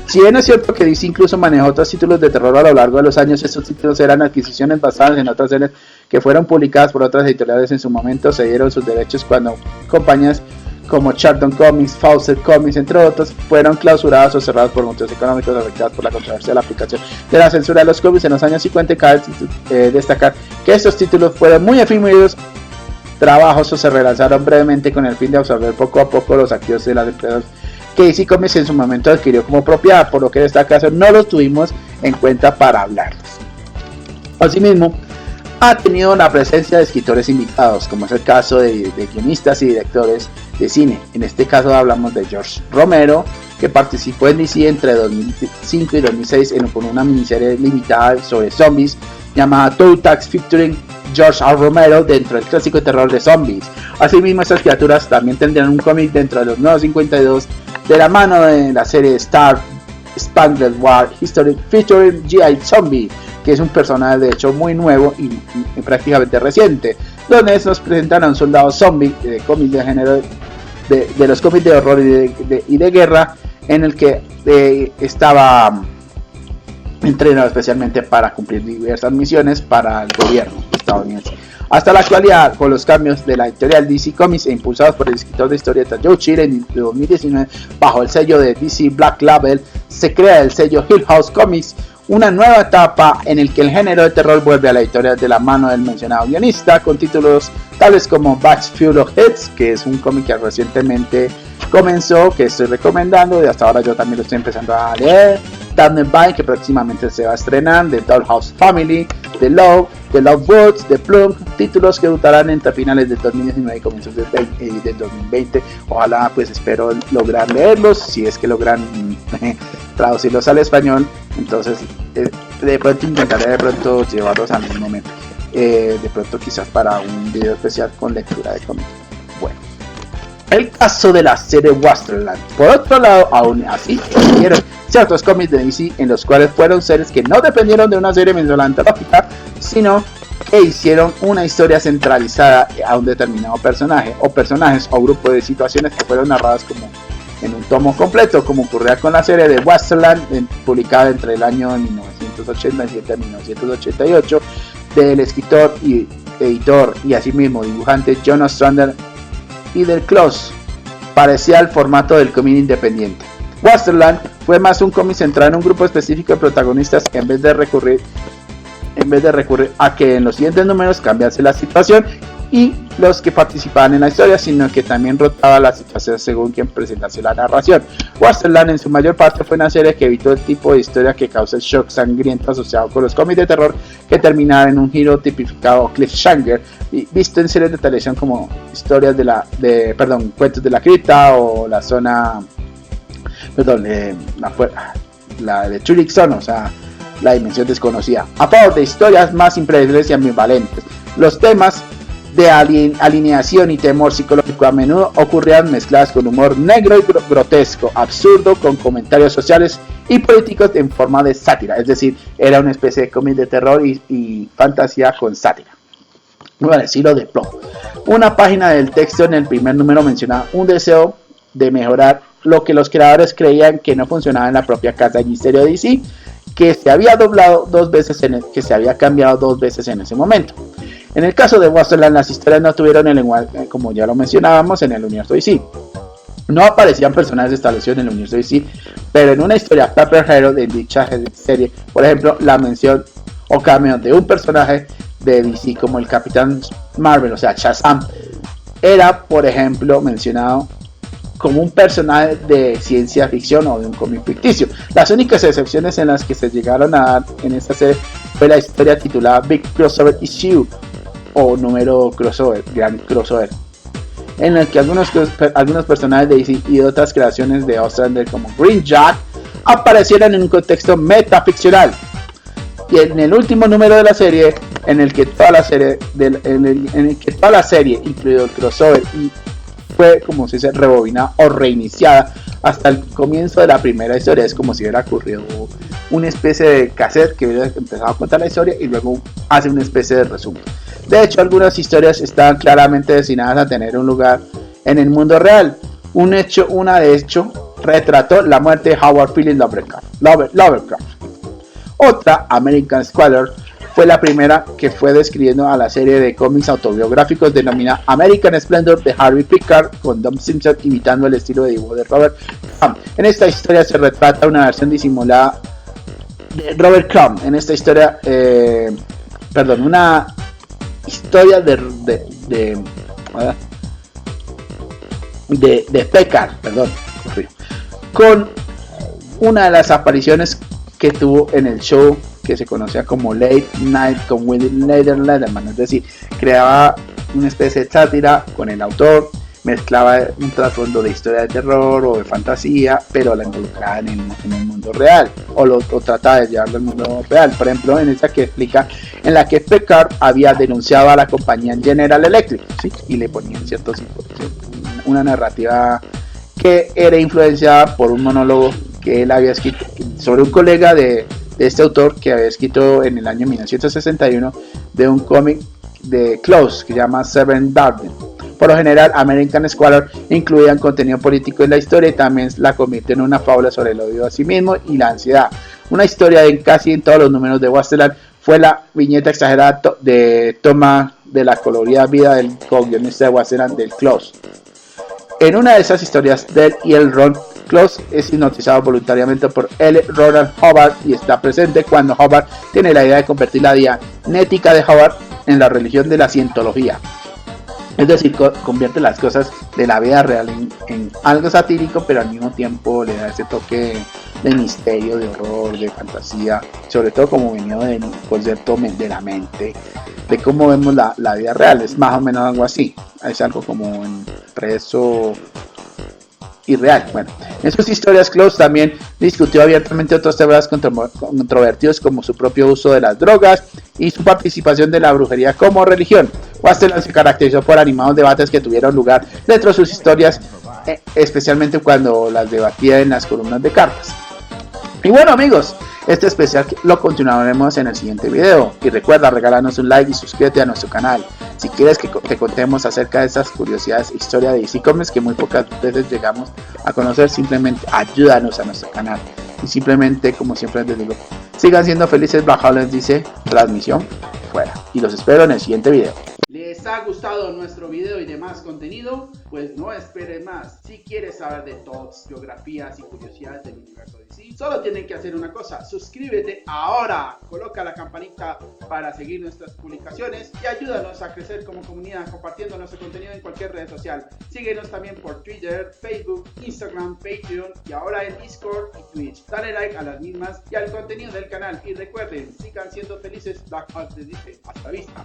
Si bien es cierto que DC incluso manejó otros títulos de terror a lo largo de los años, estos títulos eran adquisiciones basadas en otras series que fueron publicadas por otras editoriales en su momento, se dieron sus derechos cuando compañías como Charlton Comics, Fawcett Comics, entre otros, fueron clausuradas o cerradas por motivos económicos afectados por la controversia de la aplicación de la censura de los cómics en los años 50. Cabe destacar que estos títulos fueron muy efímeros trabajos o se relanzaron brevemente con el fin de absorber poco a poco los activos de las empresas que DC Comics en su momento adquirió como propiedad, por lo que en este caso no los tuvimos en cuenta para hablarlos. Asimismo, ha tenido la presencia de escritores invitados, como es el caso de guionistas y directores de cine. En este caso hablamos de George Romero, que participó en DC entre 2005 y 2006 con una miniserie limitada sobre zombies llamada Toe Tags featuring George R. Romero dentro del clásico terror de zombies. Asimismo, estas criaturas también tendrán un cómic dentro de los Nuevos 52 de la mano de la serie Star Spangled War History featuring G.I. Zombie, que es un personaje de hecho muy nuevo y prácticamente reciente, donde nos presentan a un soldado zombie de cómics de género de los cómics de horror y de guerra, en el que estaba entrenado especialmente para cumplir diversas misiones para el gobierno estadounidense. Hasta la actualidad, con los cambios de la editorial DC Comics e impulsados por el escritor de historietas Joe Chill en 2019 bajo el sello de DC Black Label, se crea el sello Hill House Comics, una nueva etapa en el que el género de terror vuelve a la editorial de la mano del mencionado guionista, con títulos tales como Batch Fuel of Heads, que es un cómic que recientemente comenzó, que estoy recomendando y hasta ahora yo también lo estoy empezando a leer. Damned By, que próximamente se va a estrenar, The Dollhouse Family, The Love Woods, The Plum, títulos que debutarán entre finales del 2019 y comienzos del 2020. Ojalá, pues espero lograr leerlos, si es que logran traducirlos al español, entonces de pronto intentaré llevarlos al mismo momento, de pronto quizás para un video especial con lectura de cómics. Bueno, el caso de la serie Wasteland. Por otro lado, aún así existieron ciertos cómics de DC en los cuales fueron series que no dependieron de una serie mensual antológica, sino que hicieron una historia centralizada a un determinado personaje o personajes o grupo de situaciones que fueron narradas como en un tomo completo, como ocurría con la serie de Wasteland, publicada entre el año 1987 y 1988, del escritor y editor y asimismo dibujante John Ostrander y del Kloss, parecía el formato del cómic independiente. Wasteland fue más un cómic centrado en un grupo específico de protagonistas en vez de recurrir a que en los siguientes números cambiase la situación y los que participaban en la historia, sino que también rotaba la situación según quien presentase la narración. Wasteland en su mayor parte fue una serie que evitó el tipo de historia que causa el shock sangriento asociado con los cómics de terror, que terminaba en un giro tipificado cliffhanger, visto en series de televisión como historias cuentos de la cripta o la zona, la de Turek Zone, o sea, la dimensión desconocida, a favor de historias más impredecibles y ambivalentes. Los temas de alineación y temor psicológico a menudo ocurrían mezcladas con humor negro y grotesco, absurdo, con comentarios sociales y políticos en forma de sátira, es decir, era una especie de cómic de terror y fantasía con sátira. Bueno, al estilo de Plot. Una página del texto en el primer número mencionaba un deseo de mejorar lo que los creadores creían que no funcionaba en la propia casa de misterio de DC, que se había cambiado dos veces en ese momento. En el caso de Wasteland, las historias no tuvieron el lenguaje, como ya lo mencionábamos, en el universo DC. No aparecían personajes establecidos en el universo DC, pero en una historia Pepper Hero de dicha serie, por ejemplo, la mención o cameo de un personaje de DC como el Capitán Marvel, o sea, Shazam, era, por ejemplo, mencionado como un personaje de ciencia ficción o de un cómic ficticio. Las únicas excepciones en las que se llegaron a dar en esta serie fue la historia titulada Big Crossover Issue o número crossover, gran crossover, en el que algunos personajes de DC y otras creaciones de Ostrander como Green Jack aparecieron en un contexto metaficcional. Y en el último número de la serie, en el que toda la serie, incluido el crossover, y fue, como se dice, rebobinada o reiniciada hasta el comienzo de la primera historia. Es como si hubiera ocurrido una especie de cassette que hubiera empezado a contar la historia y luego hace una especie de resumen. De hecho, algunas historias están claramente destinadas a tener un lugar en el mundo real. Una de hecho retrató la muerte de Howard Phillips Lovecraft. Otra, American Squalor, fue la primera que fue describiendo a la serie de cómics autobiográficos denominada American Splendor de Harvey Picard, con Don Simpson imitando el estilo de dibujo de Robert Crumb. En esta historia se retrata una versión disimulada de Robert Crumb. En esta historia, una historia de Picard, con una de las apariciones que tuvo en el show que se conocía como Late Night con William Letterman, es decir, creaba una especie de sátira con el autor, mezclaba un trasfondo de historia de terror o de fantasía, pero la involucraba en el mundo real, o trataba de llevarlo al mundo real. Por ejemplo, en esta que explica, en la que Picard había denunciado a la compañía General Electric, ¿sí? Y le ponían una narrativa que era influenciada por un monólogo que él había escrito sobre un colega de este autor, que había escrito en el año 1961 de un cómic de Kloss que se llama Seven Darden. Por lo general, American Squalor incluía contenido político en la historia y también la convierte en una fábula sobre el odio a sí mismo y la ansiedad. Una historia casi en todos los números de Wasteland fue la viñeta exagerada de toma de la colorida vida del co-guionista de Wasteland, del Kloss. En una de esas historias, Del y el Ron, Kloss es hipnotizado voluntariamente por L. Ronald Hubbard y está presente cuando Hubbard tiene la idea de convertir la dianética de Hubbard en la religión de la cientología. Es decir, convierte las cosas de la vida real en algo satírico, pero al mismo tiempo le da ese toque de misterio, de horror, de fantasía, sobre todo como venido del concepto de la mente, de cómo vemos la vida real. Es más o menos algo así, es algo como entre eso y real. Bueno, en sus historias Kloss también discutió abiertamente otros temas controvertidos como su propio uso de las drogas y su participación de la brujería como religión. Wasteland se caracterizó por animados debates que tuvieron lugar dentro de sus historias, especialmente cuando las debatía en las columnas de cartas. Y bueno, amigos, este especial lo continuaremos en el siguiente video. Y recuerda regalarnos un like y suscríbete a nuestro canal. Si quieres que te contemos acerca de estas curiosidades e historia de DC Comics que muy pocas veces llegamos a conocer, simplemente ayúdanos a nuestro canal. Y simplemente, como siempre les digo, sigan siendo felices. Bajo les dice, transmisión fuera. y los espero en el siguiente video. ¿Les ha gustado nuestro video y demás contenido? Pues no esperes más. Si quieres saber de tops, biografías y curiosidades del universo DC, solo tienen que hacer una cosa: suscríbete ahora, coloca la campanita para seguir nuestras publicaciones y ayúdanos a crecer como comunidad compartiendo nuestro contenido en cualquier red social. Síguenos también por Twitter, Facebook, Instagram, Patreon y ahora en Discord y Twitch. Dale like a las mismas y al contenido del canal y recuerden, sigan siendo felices. Black Hawk les dice hasta vista.